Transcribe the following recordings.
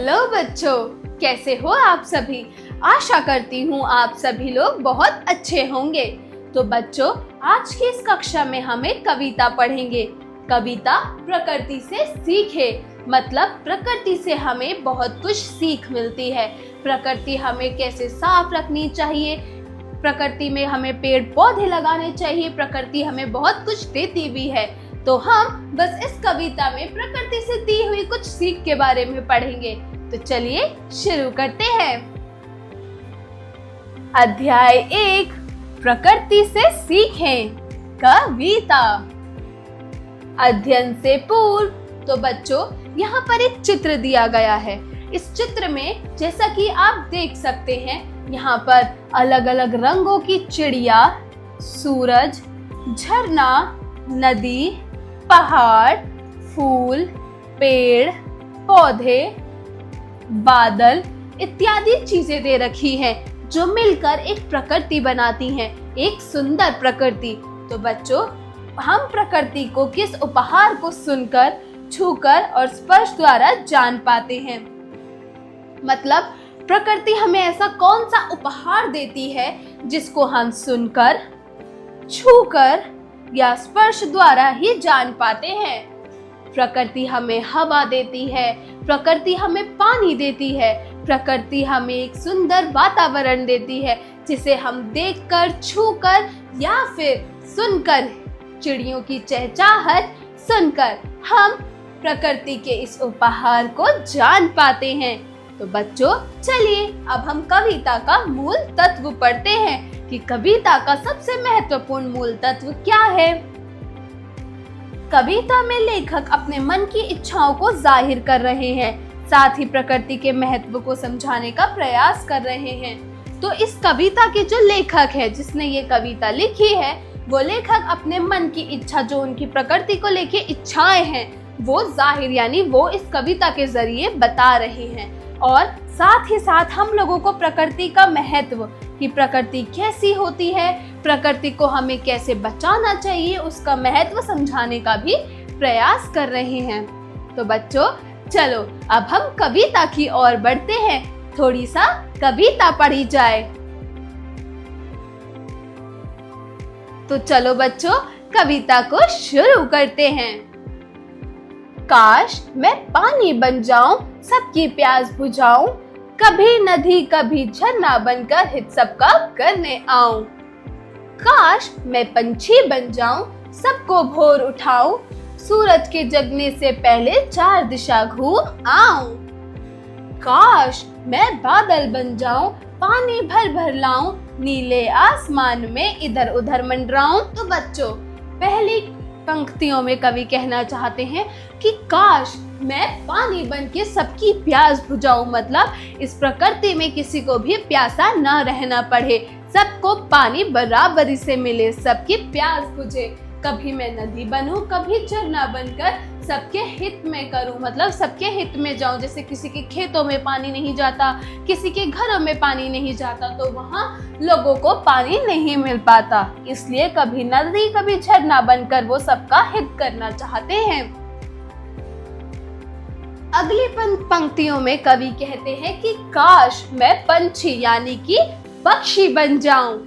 Hello बच्चों, कैसे हो आप सभी। आशा करती हूँ आप सभी लोग बहुत अच्छे होंगे। तो बच्चों, आज की इस कक्षा में हमें कविता पढ़ेंगे। कविता प्रकृति से सीखे, मतलब प्रकृति से हमें बहुत कुछ सीख मिलती है। प्रकृति हमें कैसे साफ रखनी चाहिए, प्रकृति में हमें पेड़ पौधे लगाने चाहिए, प्रकृति हमें बहुत कुछ देती भी है। तो हम बस इस कविता में प्रकृति से दी हुई कुछ सीख के बारे में पढ़ेंगे। तो चलिए शुरू करते हैं। अध्याय 1, प्रकृति से सीखें। कविता। अध्ययन से पूर्व। तो बच्चों, यहाँ पर एक चित्र दिया गया है। इस चित्र में जैसा कि आप देख सकते हैं, यहाँ पर अलग अलग रंगों की चिड़िया, सूरज, झरना, नदी, पहाड़, फूल, पेड़, पौधे, बादल इत्यादि चीजें दे रखी हैं, जो मिलकर एक प्रकृति बनाती हैं, एक सुंदर प्रकृति। तो बच्चों, हम प्रकृति को किस उपहार को सुनकर, छूकर और स्पर्श द्वारा जान पाते हैं। मतलब प्रकृति हमें ऐसा कौन सा उपहार देती है जिसको हम सुनकर, छूकर या स्पर्श द्वारा ही जान पाते हैं। प्रकृति हमें हवा देती है, प्रकृति हमें पानी देती है, प्रकृति हमें एक सुंदर वातावरण देती है, जिसे हम देखकर, छूकर या फिर सुनकर, चिड़ियों की चहचहाहट सुनकर हम प्रकृति के इस उपहार को जान पाते हैं। तो बच्चों, चलिए अब हम कविता का मूल तत्व पढ़ते हैं कि कविता का सबसे महत्वपूर्ण मूल तत्व क्या है। कविता में लेखक अपने मन की इच्छाओं को जाहिर कर रहे हैं, साथ ही प्रकृति के महत्व को समझाने का प्रयास कर रहे हैं। तो इस कविता के जो लेखक है, जिसने ये कविता लिखी है, वो लेखक अपने मन की इच्छा, जो उनकी प्रकृति को लेके इच्छाएं हैं, वो जाहिर यानी वो इस कविता के जरिए बता रहे हैं। और साथ ही साथ हम लोगों को प्रकृति का महत्व, कि प्रकृति कैसी होती है, प्रकृति को हमें कैसे बचाना चाहिए, उसका महत्व समझाने का भी प्रयास कर रहे हैं। तो बच्चों, चलो अब हम कविता की ओर बढ़ते हैं। थोड़ी सा कविता पढ़ी जाए। तो चलो बच्चों, कविता को शुरू करते हैं। काश मैं पानी बन जाऊं, सबकी प्यास बुझाऊं, कभी नदी कभी झरना बनकर हित सबका करने आऊं। काश मैं पंछी बन जाऊं, सबको भोर उठाऊं, सूरज के जगने से पहले चार दिशा घूम आऊं। काश मैं बादल बन जाऊं, पानी भर भर लाऊं, नीले आसमान में इधर उधर मंडराऊं। तो बच्चों, पहली पंक्तियों में कवि कहना चाहते हैं कि काश मैं पानी बन के सबकी प्यास बुझाऊं, मतलब इस प्रकृति में किसी को भी प्यासा न रहना पड़े, सबको पानी बराबरी से मिले, सबकी प्यास बुझे। कभी मैं नदी बनूं, कभी झरना बनकर सबके हित में करूं, मतलब सबके हित में जाऊं। जैसे किसी के खेतों में पानी नहीं जाता, किसी के घरों में पानी नहीं जाता, तो वहां लोगों को पानी नहीं मिल पाता, इसलिए कभी नदी कभी झरना बनकर वो सबका हित करना चाहते हैं। अगली पंक्तियों में कवि कहते हैं कि काश मैं पंछी यानी कि पक्षी बन जाऊं,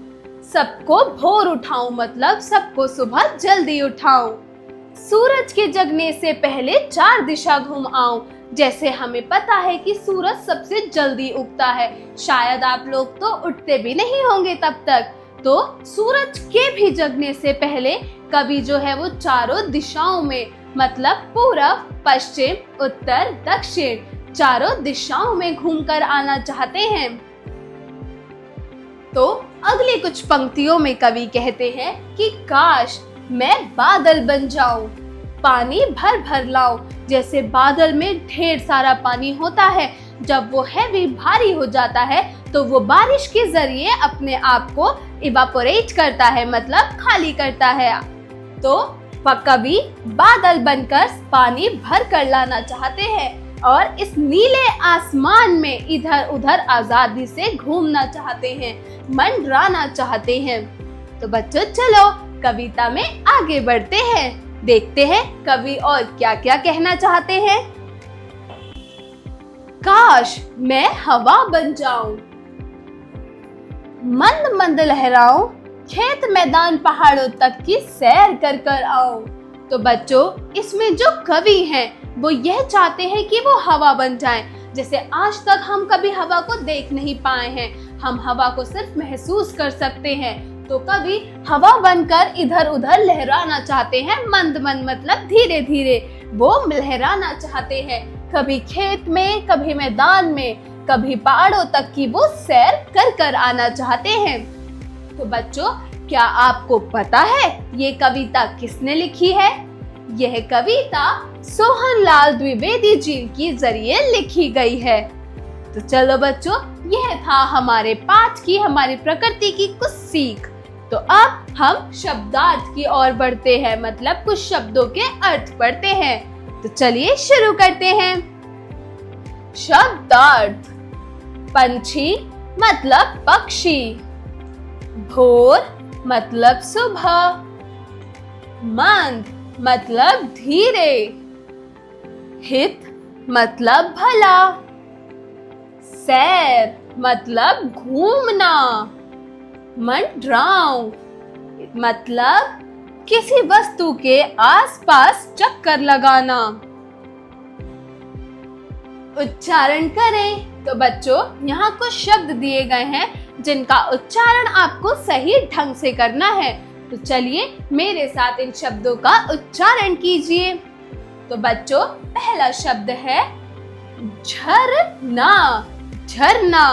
सबको भोर उठाऊं, मतलब सबको सुबह जल्दी उठाऊं, सूरज के जगने से पहले चार दिशा घूम आऊं। जैसे हमें पता है कि सूरज सबसे जल्दी उगता है, शायद आप लोग तो उठते भी नहीं होंगे तब तक। तो सूरज के भी जगने से पहले कवि जो है वो चारों दिशाओं में, मतलब पूरब, पश्चिम, उत्तर, दक्षिण, चारों दिशाओं में घूमकर आना चाहते हैं। तो अगली कुछ पंक्तियों में कवि कहते हैं कि काश मैं बादल बन जाऊं, पानी भर भर लाऊं। जैसे बादल में ढेर सारा पानी होता है, जब वो हैवी भारी हो जाता है तो वो बारिश के जरिए अपने आप को इवापोरेट करता है, मतलब खाली करता है। तो कवि बादल बनकर पानी भर कर लाना चाहते हैं और इस नीले आसमान में इधर उधर आजादी से घूमना चाहते हैं, मंडराना चाहते हैं। तो बच्चों, चलो कविता में आगे बढ़ते हैं, देखते हैं कवि और क्या क्या कहना चाहते हैं। काश मैं हवा बन जाऊं, मंद मंद लहराऊं, खेत मैदान पहाड़ों तक की सैर कर कर आऊं। तो बच्चों, इसमें जो कवि हैं वो यह चाहते हैं कि वो हवा बन जाएं। जैसे आज तक हम कभी हवा को देख नहीं पाए हैं, हम हवा को सिर्फ महसूस कर सकते हैं। तो कवि हवा बनकर इधर उधर लहराना चाहते हैं, मंद मंद मतलब धीरे धीरे वो लहराना चाहते हैं, कभी खेत में, कभी मैदान में, कभी पहाड़ों तक की वो सैर कर कर आना चाहते हैं। तो बच्चों, क्या आपको पता है ये कविता किसने लिखी है? यह कविता सोहनलाल द्विवेदी जी के जरिए लिखी गई है। तो चलो बच्चों, यह था हमारे पाठ की, हमारी प्रकृति की कुछ सीख। तो अब हम शब्दार्थ की ओर बढ़ते हैं, मतलब कुछ शब्दों के अर्थ पढ़ते हैं। तो चलिए शुरू करते हैं। शब्दार्थ। पंछी मतलब पक्षी, भोर मतलब सुबह, मंद मतलब धीरे, हित मतलब भला, सैर मतलब घूमना, मंडराऊं मतलब किसी वस्तु के आसपास चक्कर लगाना। उच्चारण करें। तो बच्चों, यहाँ कुछ शब्द दिए गए हैं जिनका उच्चारण आपको सही ढंग से करना है। तो चलिए मेरे साथ इन शब्दों का उच्चारण कीजिए। तो बच्चों, पहला शब्द है झरना, झरना।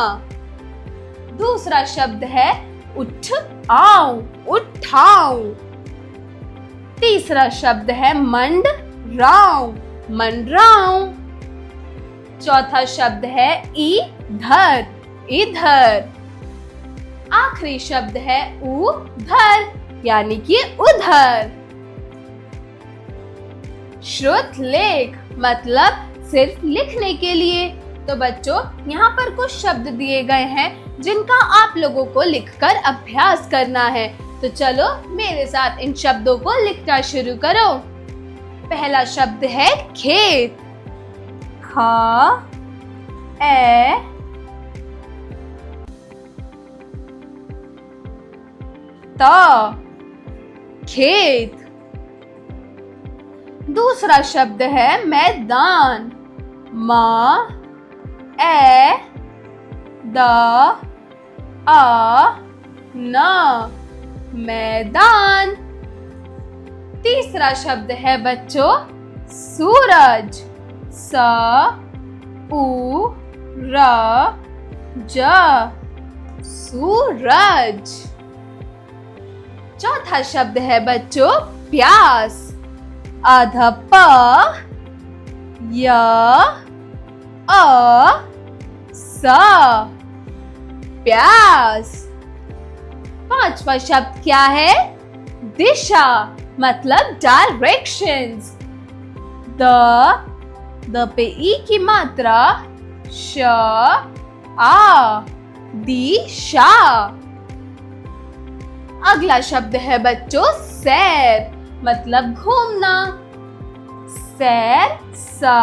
दूसरा शब्द है उठ आऊं, उठाऊं। तीसरा शब्द है मंडराऊं, मंडराऊं। चौथा शब्द है इधर, इधर। आखिरी शब्द है उधर, यानी कि उधर। श्रुत लेख मतलब सिर्फ लिखने के लिए। तो बच्चों, यहाँ पर कुछ शब्द दिए गए हैं जिनका आप लोगों को लिखकर अभ्यास करना है। तो चलो मेरे साथ इन शब्दों को लिखना शुरू करो। पहला शब्द है खेत, खा ए ता, खेत। दूसरा शब्द है मैदान, मा ए दा आ ना, मैदान। तीसरा शब्द है बच्चों सूरज, सा उ र ज, सूरज। चौथा शब्द है बच्चों प्यास, आधा प य अ सा, प्यास। पांचवा शब्द क्या है? दिशा मतलब डायरेक्शंस, द पे ई की मात्रा, श आ, दिशा। अगला शब्द है बच्चों सैर मतलब घूमना, सैर, सा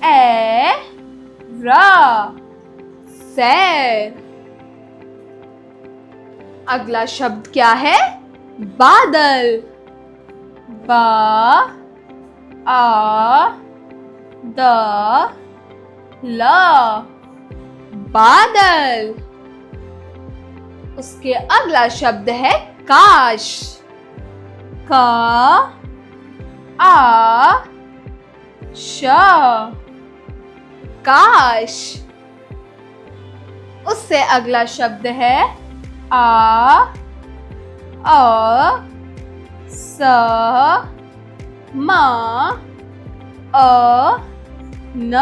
ए रा, सैर। अगला शब्द क्या है? बादल, बा आ द ला, बादल। उसके अगला शब्द है काश, का आ श, काश। उससे अगला शब्द है आ स म अ न,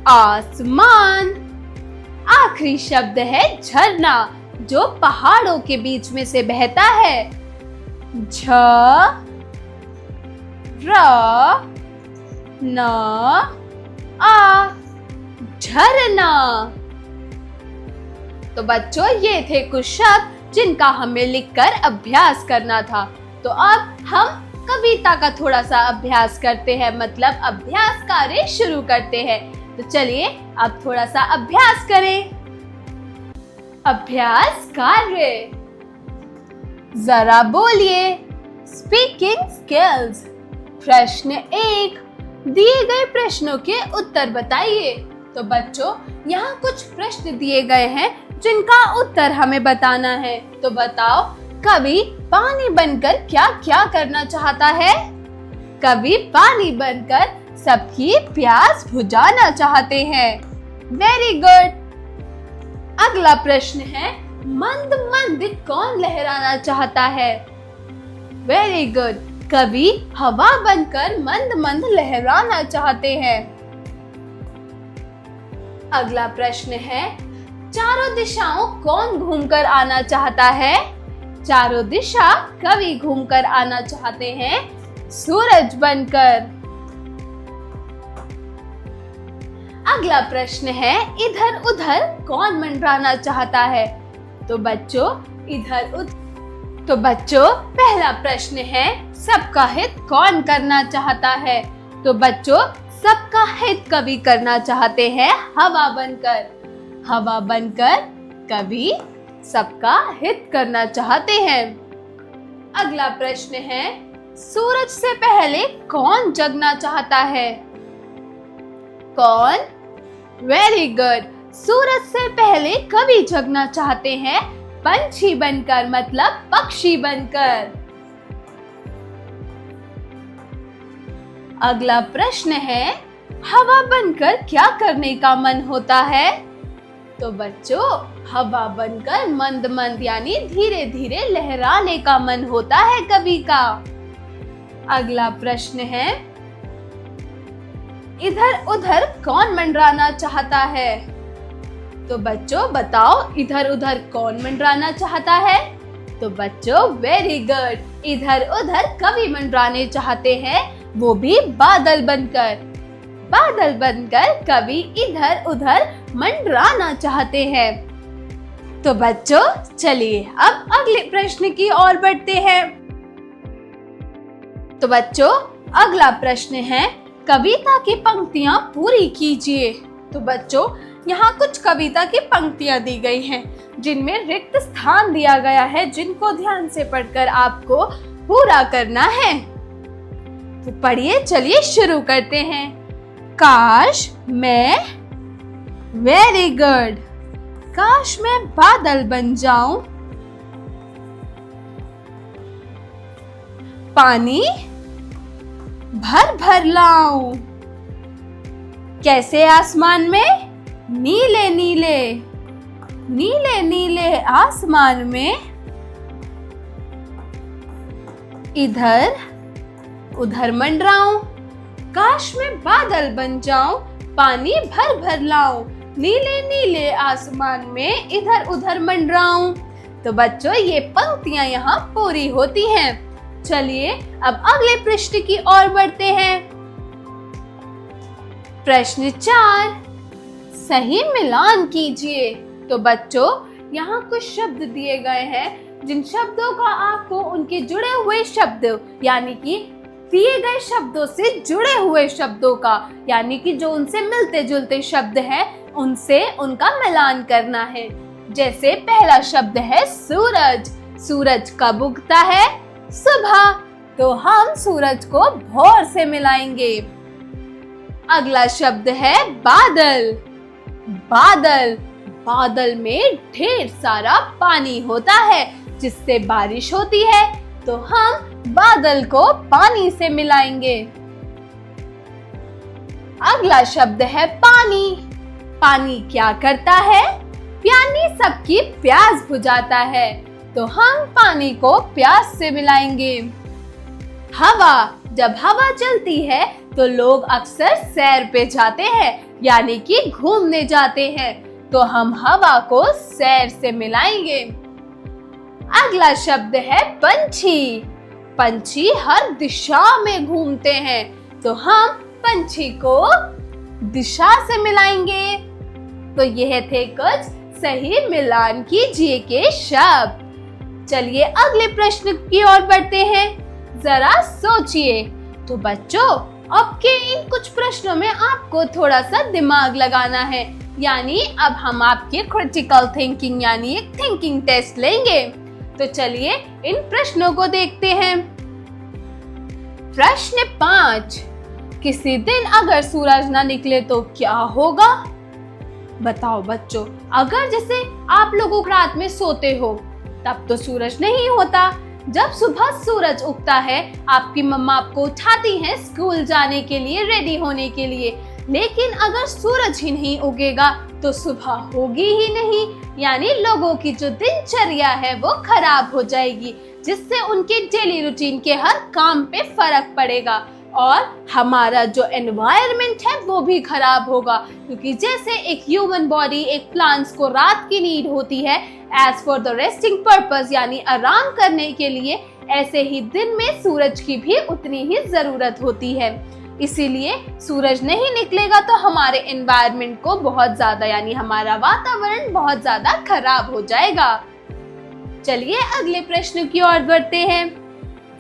आसमान। आखिरी शब्द है झरना जो पहाड़ों के बीच में से बहता है, झ र न आ, झरना। तो बच्चों, ये थे कुछ शब्द जिनका हमें लिखकर अभ्यास करना था। तो अब हम कविता का थोड़ा सा अभ्यास करते हैं, मतलब अभ्यास कार्य शुरू करते हैं। तो चलिए अब थोड़ा सा अभ्यास करें। अभ्यास कार्य, जरा बोलिए। Speaking skills. प्रश्न 1, दिए गए प्रश्नों के उत्तर बताइए। तो बच्चों यहाँ कुछ प्रश्न दिए गए हैं जिनका उत्तर हमें बताना है। तो बताओ, कवि पानी बनकर क्या क्या करना चाहता है? कवि पानी बनकर सबकी प्यास बुझाना चाहते हैं। Very good. अगला प्रश्न है, मंद मंद कौन लहराना चाहता है? Very good. कवि हवा बनकर मंद मंद लहराना चाहते हैं। अगला प्रश्न है, चारों दिशाओं कौन घूमकर आना चाहता है? चारों दिशा कवि घूमकर आना चाहते हैं सूरज बनकर। अगला प्रश्न है, इधर उधर कौन मंडराना चाहता है? तो बच्चों पहला प्रश्न है, सबका हित कौन करना चाहता है? तो बच्चों सबका हित कवि करना चाहते हैं हवा बनकर। हवा बनकर कवि सबका हित करना चाहते हैं। अगला प्रश्न है, सूरज से पहले कौन जगना चाहता है? कौन? Very good. सूरज से पहले कवि जगना चाहते हैं पंछी बनकर, मतलब पक्षी बनकर। अगला प्रश्न है, हवा बनकर क्या करने का मन होता है? तो बच्चों हवा बनकर मंद मंद यानी धीरे धीरे लहराने का मन होता है कवि का। अगला प्रश्न है, इधर उधर कौन मंडराना चाहता है? तो बच्चों बताओ, इधर उधर कौन मंडराना चाहता है? तो बच्चों वेरी गुड। इधर उधर कवि मंडराने चाहते हैं, वो भी बादल बनकर। बादल बनकर कवि इधर उधर मंडराना चाहते हैं। तो बच्चों चलिए अब अगले प्रश्न की ओर बढ़ते हैं। तो बच्चों अगला प्रश्न है, कविता की पंक्तियां पूरी कीजिए। तो बच्चों यहाँ कुछ कविता की पंक्तियां दी गई हैं जिनमें रिक्त स्थान दिया गया है, जिनको ध्यान से पढ़कर आपको पूरा करना है। तो पढ़िए, चलिए शुरू करते हैं। काश मैं, वेरी गुड, काश मैं बादल बन जाऊं, पानी भर भर लाऊं, कैसे आसमान में नीले नीले, नीले नीले आसमान में इधर उधर मंडराऊं, काश मैं बादल बन जाऊं, पानी भर भर लाऊं, नीले नीले आसमान में इधर उधर मंडराऊं। तो बच्चों ये पंक्तियां यहाँ पूरी होती हैं। चलिए अब अगले पृष्ठ की ओर बढ़ते हैं। प्रश्न 4, सही मिलान कीजिए। तो बच्चों यहाँ कुछ शब्द दिए गए हैं जिन शब्दों का आपको उनके जुड़े हुए शब्द यानी कि दिए गए शब्दों से जुड़े हुए शब्दों का यानी कि जो उनसे मिलते जुलते शब्द हैं उनसे उनका मिलान करना है। जैसे पहला शब्द है सूरज। सूरज कब उगता है? सुबह। तो हम सूरज को भोर से मिलाएंगे। अगला शब्द है बादल। बादल, बादल में ढेर सारा पानी होता है जिससे बारिश होती है, तो हम बादल को पानी से मिलाएंगे। अगला शब्द है पानी। पानी क्या करता है? पानी सबकी प्यास बुझाता है, तो हम पानी को प्यास से मिलाएंगे। हवा, जब हवा चलती है तो लोग अक्सर सैर पे जाते हैं यानी कि घूमने जाते हैं, तो हम हवा को सैर से मिलाएंगे। अगला शब्द है पंछी। पंछी हर दिशा में घूमते हैं, तो हम पंछी को दिशा से मिलाएंगे। तो यह थे कुछ सही मिलान कीजिए के शब्द। चलिए अगले प्रश्न की ओर बढ़ते हैं। जरा सोचिए। तो बच्चों, अब के इन कुछ प्रश्नों में आपको थोड़ा सा दिमाग लगाना है, यानी अब हम आपके क्रिटिकल थिंकिंग यानी एक थिंकिंग टेस्ट लेंगे। तो चलिए इन प्रश्नों को देखते हैं। प्रश्न 5, किसी दिन अगर सूरज ना निकले तो क्या होगा? बताओ बच्चों, अगर जैसे आप लोग रात में सोते हो तब तो सूरज नहीं होता। जब सुबह सूरज उगता है आपकी मम्मा आपको उठाती हैं स्कूल जाने के लिए, रेडी होने के लिए। लेकिन अगर सूरज ही नहीं उगेगा तो सुबह होगी ही नहीं, यानी लोगों की जो दिनचर्या है वो खराब हो जाएगी, जिससे उनके डेली रूटीन के हर काम पे फर्क पड़ेगा और हमारा जो एनवायरनमेंट है वो भी खराब होगा। क्योंकि जैसे एक ह्यूमन बॉडी, एक प्लांट्स को रात की नीड होती है as for the resting purpose, यानी आराम करने के लिए, ऐसे ही दिन में सूरज की भी उतनी ही जरूरत होती है। इसीलिए सूरज नहीं निकलेगा तो हमारे एनवायरनमेंट को बहुत ज्यादा, यानी हमारा वातावरण बहुत ज्यादा खराब हो जाएगा। चलिए अगले प्रश्न की ओर बढ़ते हैं।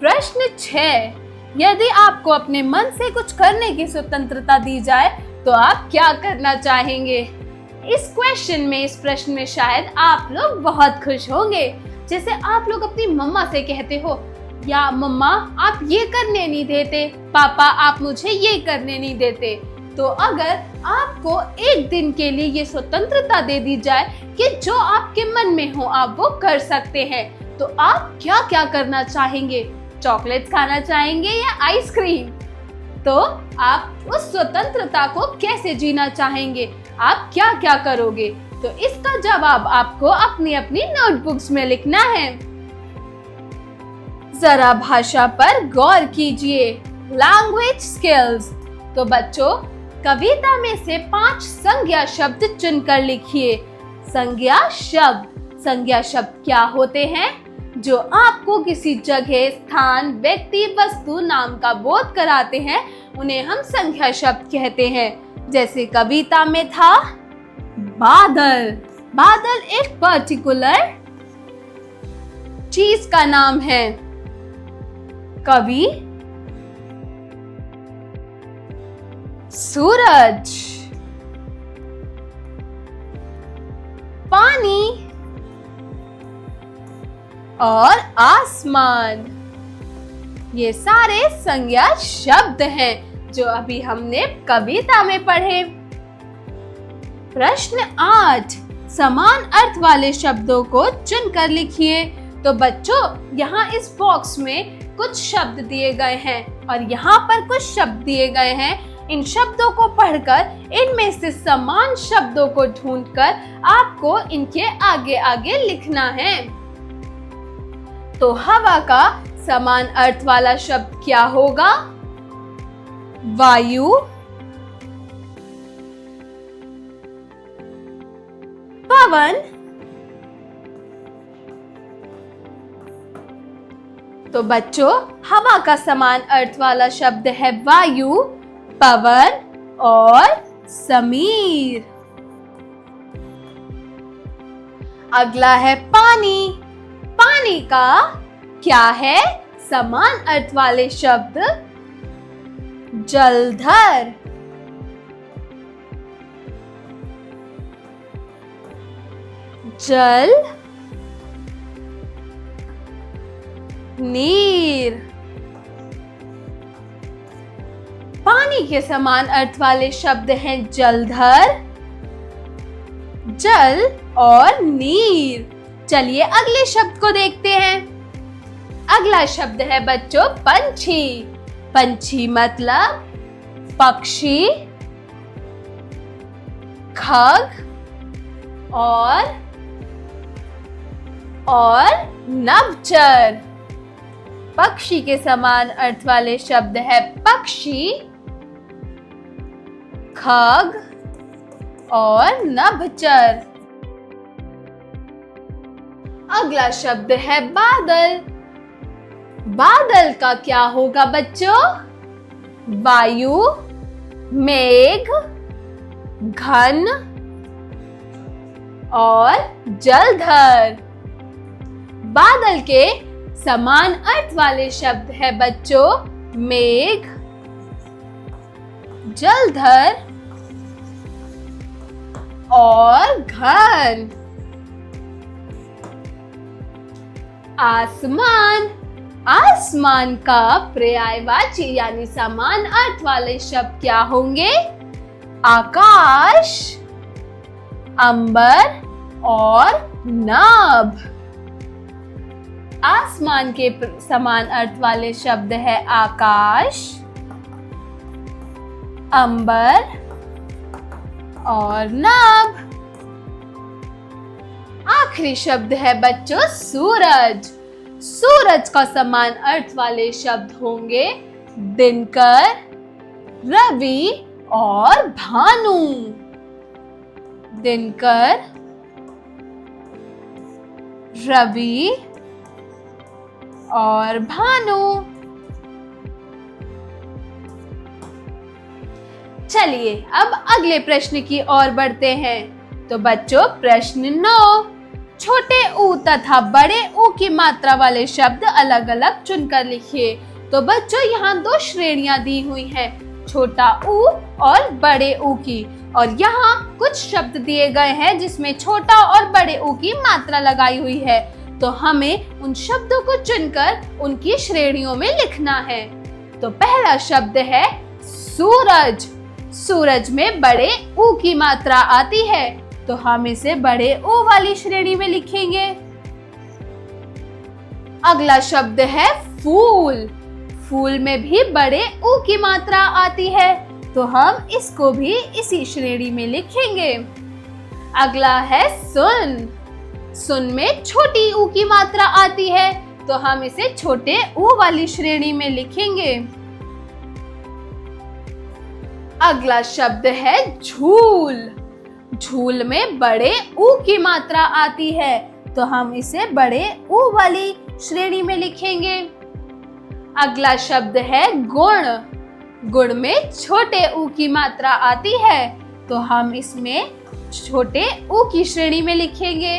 प्रश्न 6, यदि आपको अपने मन से कुछ करने की स्वतंत्रता दी जाए तो आप क्या करना चाहेंगे? इस क्वेश्चन में, इस प्रश्न में शायद आप लोग बहुत खुश होंगे। जैसे आप लोग अपनी मम्मा से कहते हो, या मम्मा आप ये करने नहीं देते, पापा आप मुझे ये करने नहीं देते। तो अगर आपको एक दिन के लिए ये स्वतंत्रता दे दी जाए कि जो आपके मन में हो आप वो कर सकते हैं, तो आप क्या क्या करना चाहेंगे? चॉकलेट खाना चाहेंगे या आइसक्रीम? तो आप उस स्वतंत्रता को कैसे जीना चाहेंगे? आप क्या क्या करोगे? तो इसका जवाब आपको अपनी अपनी नोटबुक्स में लिखना है। जरा भाषा पर गौर कीजिए। Language skills. तो बच्चों, कविता में से 5 संज्ञा शब्द चुनकर लिखिए। संज्ञा शब्द क्या होते हैं? जो आपको किसी जगह, स्थान, व्यक्ति, वस्तु, नाम का बोध कराते हैं, उन्हें हम संज्ञा शब्द कहते हैं। जैसे कविता में था बादल। बादल एक पर्टिकुलर चीज का नाम है। कवि सूरज। पानी और आसमान, ये सारे संज्ञा शब्द हैं जो अभी हमने कविता में पढ़े। प्रश्न 8, समान अर्थ वाले शब्दों को चुनकर लिखिए। तो बच्चों, यहाँ इस बॉक्स में कुछ शब्द दिए गए हैं और यहाँ पर कुछ शब्द दिए गए हैं। इन शब्दों को पढ़कर इनमें से समान शब्दों को ढूंढकर आपको इनके आगे आगे लिखना है। तो हवा का समान अर्थ वाला शब्द क्या होगा? वायु। पवन। तो बच्चों, हवा का समान अर्थ वाला शब्द है वायु, पवन और समीर। अगला है पानी। पानी का क्या है समान अर्थ वाले शब्द? जलधर। जल, नीर। पानी के समान अर्थ वाले शब्द हैं जलधर, जल और नीर। चलिए अगले शब्द को देखते हैं। अगला शब्द है बच्चों पंछी। पंछी मतलब पक्षी, खग और नभचर। पक्षी के समान अर्थ वाले शब्द है पक्षी, खग और नभचर। अगला शब्द है बादल। बादल का क्या होगा बच्चों? वायु, मेघ, घन और जलधर। बादल के समान अर्थ वाले शब्द है बच्चों मेघ, जलधर और घर। आसमान, आसमान का पर्यायवाची यानी समान अर्थ वाले शब्द क्या होंगे? आकाश, अंबर और नभ। आसमान के समान अर्थ वाले शब्द है आकाश, अंबर और नभ। आखिरी शब्द है बच्चों सूरज। सूरज का समान अर्थ वाले शब्द होंगे दिनकर, रवि और भानु। दिनकर, रवि और भानु। चलिए अब अगले प्रश्न की ओर बढ़ते हैं। तो बच्चों प्रश्न 9, छोटे ऊ तथा बड़े ऊ की मात्रा वाले शब्द अलग अलग चुनकर लिखिए। तो बच्चों यहाँ 2 श्रेणियां दी हुई हैं, छोटा ऊ और बड़े ऊ की, और यहाँ कुछ शब्द दिए गए हैं जिसमें छोटा और बड़े ऊ की मात्रा लगाई हुई है। तो हमें उन शब्दों को चुनकर उनकी श्रेणियों में लिखना है। तो पहला शब्द है सूरज। सूरज में बड़े ऊ की मात्रा आती है, तो हम इसे बड़े ऊ वाली श्रेणी में लिखेंगे। अगला शब्द है फूल। फूल में भी बड़े ऊ की मात्रा आती है, तो हम इसको भी इसी श्रेणी में लिखेंगे। अगला है सुन। सुन में छोटी ऊ की मात्रा आती है, तो हम इसे छोटे ऊ वाली श्रेणी में लिखेंगे। अगला शब्द है झूल। झूल में बड़े ऊ की मात्रा आती है, तो हम इसे बड़े ऊ वाली श्रेणी में लिखेंगे। अगला शब्द है गुण। गुण में छोटे ऊ की मात्रा आती है, तो हम इसमें छोटे ऊ की श्रेणी में लिखेंगे।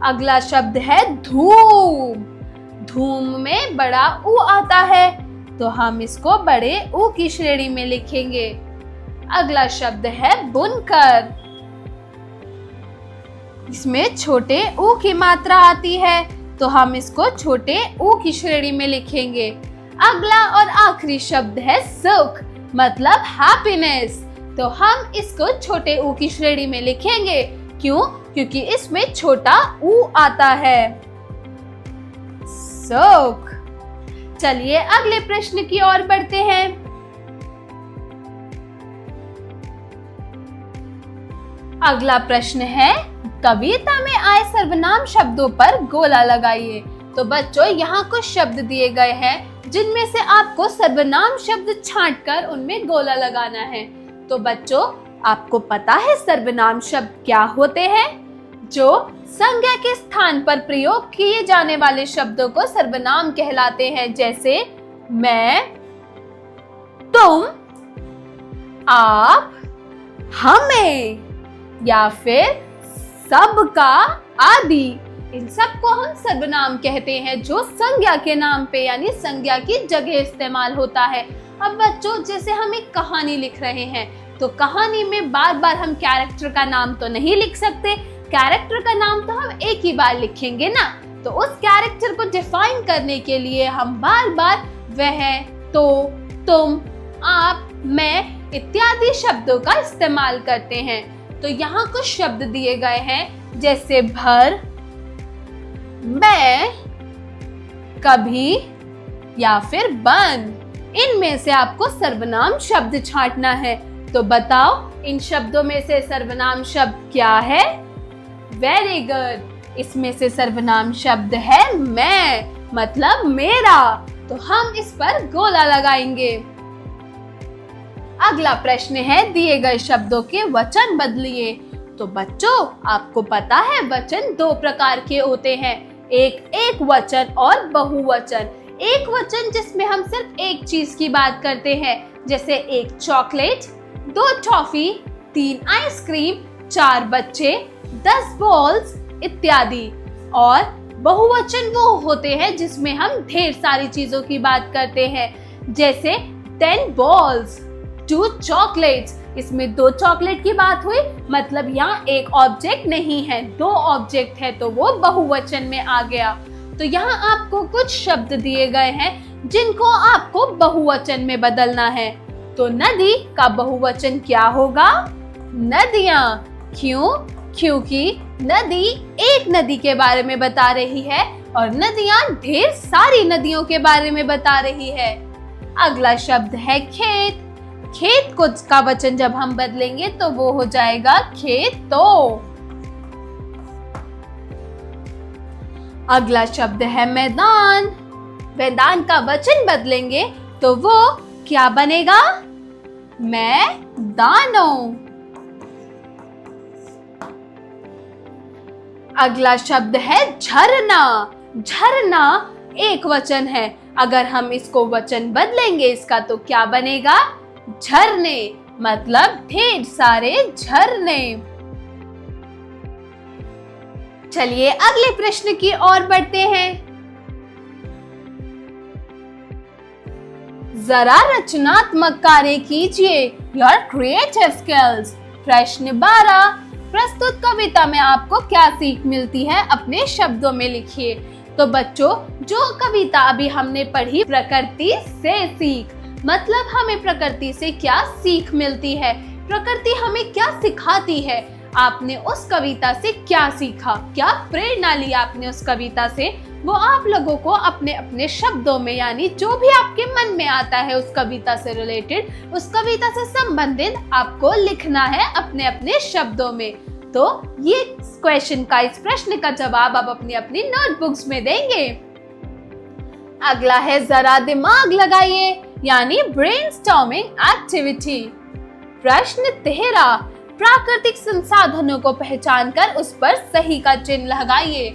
अगला शब्द है धूम। धूम में बड़ा ऊ आता है, तो हम इसको बड़े ऊ की श्रेणी में लिखेंगे। अगला शब्द है बुनकर। इसमें छोटे ऊ की मात्रा आती है, तो हम इसको छोटे ऊ की श्रेणी में लिखेंगे। अगला और आखिरी शब्द है सुख, मतलब हैप्पीनेस, तो हम इसको छोटे ऊ की श्रेणी में लिखेंगे। क्यों? क्योंकि इसमें छोटा ऊ आता है। सुख। चलिए अगले प्रश्न की ओर बढ़ते हैं। अगला प्रश्न है कविता में आए सर्वनाम शब्दों पर गोला लगाइए। तो बच्चों यहाँ कुछ शब्द दिए गए हैं जिनमें से आपको सर्वनाम शब्द छांटकर उनमें गोला लगाना है। तो बच्चों आपको पता है सर्वनाम शब्द क्या होते हैं? जो संज्ञा के स्थान पर प्रयोग किए जाने वाले शब्दों को सर्वनाम कहलाते हैं, जैसे मैं, तुम, आप, हमें या फिर सबका आदि। इन सब को हम सर्वनाम कहते हैं जो संज्ञा के नाम पे यानी संज्ञा की जगह इस्तेमाल होता है। अब बच्चों जैसे हम एक कहानी लिख रहे हैं, तो कहानी में बार बार हम कैरेक्टर का नाम तो नहीं लिख सकते। कैरेक्टर का नाम तो हम एक ही बार लिखेंगे ना। तो उस कैरेक्टर को डिफाइन करने के लिए हम बार बार वह, तो, तुम, आप, मैं इत्यादि शब्दों का इस्तेमाल करते हैं। तो यहाँ कुछ शब्द दिए गए हैं, जैसे भर, मैं, कभी या फिर बन। इनमें से आपको सर्वनाम शब्द छांटना है। तो बताओ इन शब्दों में से सर्वनाम शब्द क्या है? Very good. इसमें से सर्वनाम शब्द है मैं, मतलब मेरा। तो हम इस पर गोला लगाएंगे। अगला प्रश्न है दिए गए शब्दों के वचन बदलिए। तो बच्चों आपको पता है वचन 2 प्रकार के होते हैं, एक वचन और बहुवचन। एक वचन जिसमें हम सिर्फ एक चीज की बात करते हैं, जैसे 1 चॉकलेट, 2 टॉफी, 3 आइसक्रीम, 4 बच्चे, 10 बॉल्स इत्यादि। और बहुवचन वो होते हैं जिसमें हम ढेर सारी चीजों की बात करते हैं, जैसे 10 balls, 2 chocolates। इसमें 2 चॉकलेट की बात हुई, मतलब यहाँ एक ऑब्जेक्ट नहीं है, 2 ऑब्जेक्ट है, तो वो बहुवचन में आ गया। तो यहाँ आपको कुछ शब्द दिए गए हैं जिनको आपको बहुवचन में बदलना है। तो नदी का बहुवचन क्या होगा? नदियाँ। क्यों? क्योंकि नदी एक नदी के बारे में बता रही है और नदियाँ ढेर सारी नदियों के बारे में बता रही है। अगला शब्द है खेत। खेत को का वचन जब हम बदलेंगे तो वो हो जाएगा खेतों। अगला शब्द है मैदान। मैदान का वचन बदलेंगे तो वो क्या बनेगा? मैदानों। अगला शब्द है झरना। झरना एक वचन है, अगर हम इसको वचन बदलेंगे इसका तो क्या बनेगा? झरने, मतलब ढेर सारे झरने। चलिए अगले प्रश्न की ओर बढ़ते हैं। जरा रचनात्मक कार्य कीजिए, योर क्रिएटिव स्किल्स। प्रश्न 12, प्रस्तुत कविता में आपको क्या सीख मिलती है, अपने शब्दों में लिखिए। तो बच्चों, जो कविता अभी हमने पढ़ी, प्रकृति से सीख, मतलब हमें प्रकृति से क्या सीख मिलती है, प्रकृति हमें क्या सिखाती है। आपने उस कविता से क्या सीखा, क्या प्रेरणा ली आपने उस कविता से, वो आप लोगों को अपने अपने शब्दों में, यानी जो भी आपके मन में आता है उस कविता से रिलेटेड, उस कविता से संबंधित आपको लिखना है अपने अपने शब्दों में। तो ये क्वेश्चन का, इस प्रश्न का जवाब आप अपनी अपनी नोटबुक्स में देंगे। अगला है जरा दिमाग लगाइए, यानी ब्रेनस्टॉर्मिंग एक्टिविटी। प्रश्न 13, प्राकृतिक संसाधनों को पहचान कर उस पर सही का चिन्ह लगाइए।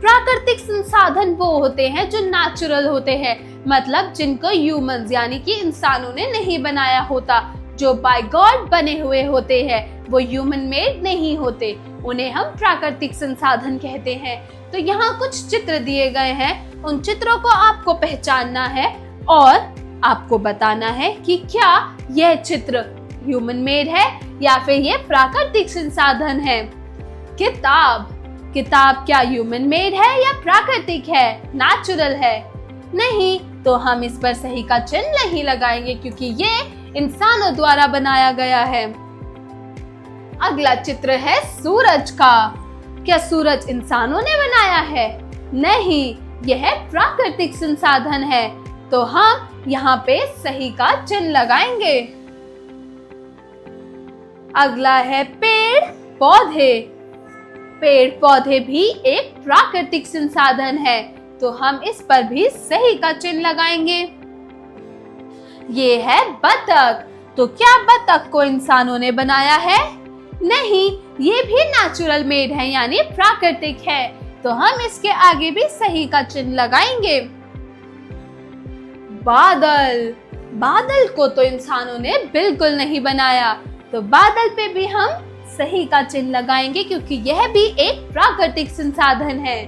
प्राकृतिक संसाधन वो होते हैं जो नेचुरल होते हैं, मतलब जिनको ह्यूमंस यानी कि इंसानों ने नहीं बनाया होता, जो बाय गॉड बने हुए होते हैं, वो ह्यूमन मेड नहीं होते, उन्हें हम प्राकृतिक संसाधन कहते हैं। तो यहाँ कुछ चित्र दिए गए हैं, उन चित्रों को आपको पहचानना है और आपको बताना है कि क्या यह चित्र ह्यूमन मेड है या फिर ये प्राकृतिक संसाधन है। किताब, किताब क्या ह्यूमन मेड है या प्राकृतिक है, नेचुरल है? नहीं, तो हम इस पर सही का चिन्ह नहीं लगाएंगे क्योंकि ये इंसानों द्वारा बनाया गया है। अगला चित्र है सूरज का। क्या सूरज इंसानों ने बनाया है? नहीं, यह प्राकृतिक संसाधन है, तो हम यहाँ पे सही का चिन्ह लगाएंगे। अगला है पेड़ पौधे। पेड़ पौधे भी एक प्राकृतिक संसाधन है, तो हम इस पर भी सही का चिन्ह लगाएंगे। ये है बतख। तो क्या बतख को इंसानों ने बनाया है? नहीं, ये भी नेचुरल मेड है यानी प्राकृतिक है, तो हम इसके आगे भी सही का चिन्ह लगाएंगे। बादल, बादल को तो इंसानों ने बिल्कुल नहीं बनाया, तो बादल पे भी हम सही का चिन्ह लगाएंगे क्योंकि यह भी एक प्राकृतिक संसाधन है।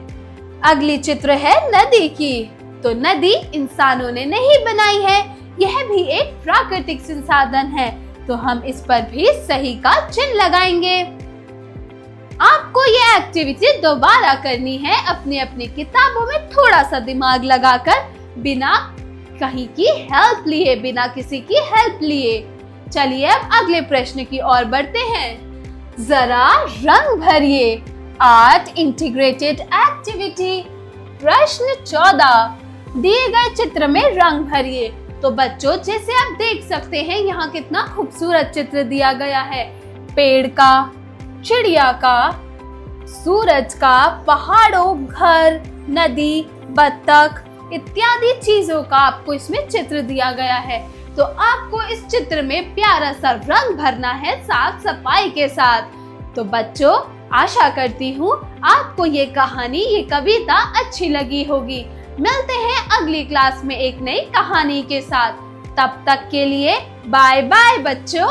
अगली चित्र है नदी की। तो नदी इंसानों ने नहीं बनाई है, यह भी एक प्राकृतिक संसाधन है, तो हम इस पर भी सही का चिन्ह लगाएंगे। आपको ये एक्टिविटी दोबारा करनी है अपनी अपनी किताबों में थोड़ा सा दिमाग लगाकर, बिना कहीं की हेल्प लिए, बिना किसी की हेल्प लिए। चलिए अब अगले प्रश्न की ओर बढ़ते हैं। जरा रंग भरिए, आर्ट इंटीग्रेटेड एक्टिविटी। प्रश्न 14, दिए गए चित्र में रंग भरिए। तो बच्चों, जैसे आप देख सकते हैं यहाँ कितना खूबसूरत चित्र दिया गया है, पेड़ का, चिड़िया का, सूरज का, पहाड़ों, घर, नदी, बत्तख इत्यादि चीजों का आपको इसमें चित्र दिया गया है। तो आपको इस चित्र में प्यारा सा रंग भरना है साफ सफाई के साथ। तो बच्चों, आशा करती हूँ आपको ये कहानी, ये कविता अच्छी लगी होगी। मिलते हैं अगली क्लास में एक नई कहानी के साथ। तब तक के लिए बाय बाय बच्चों।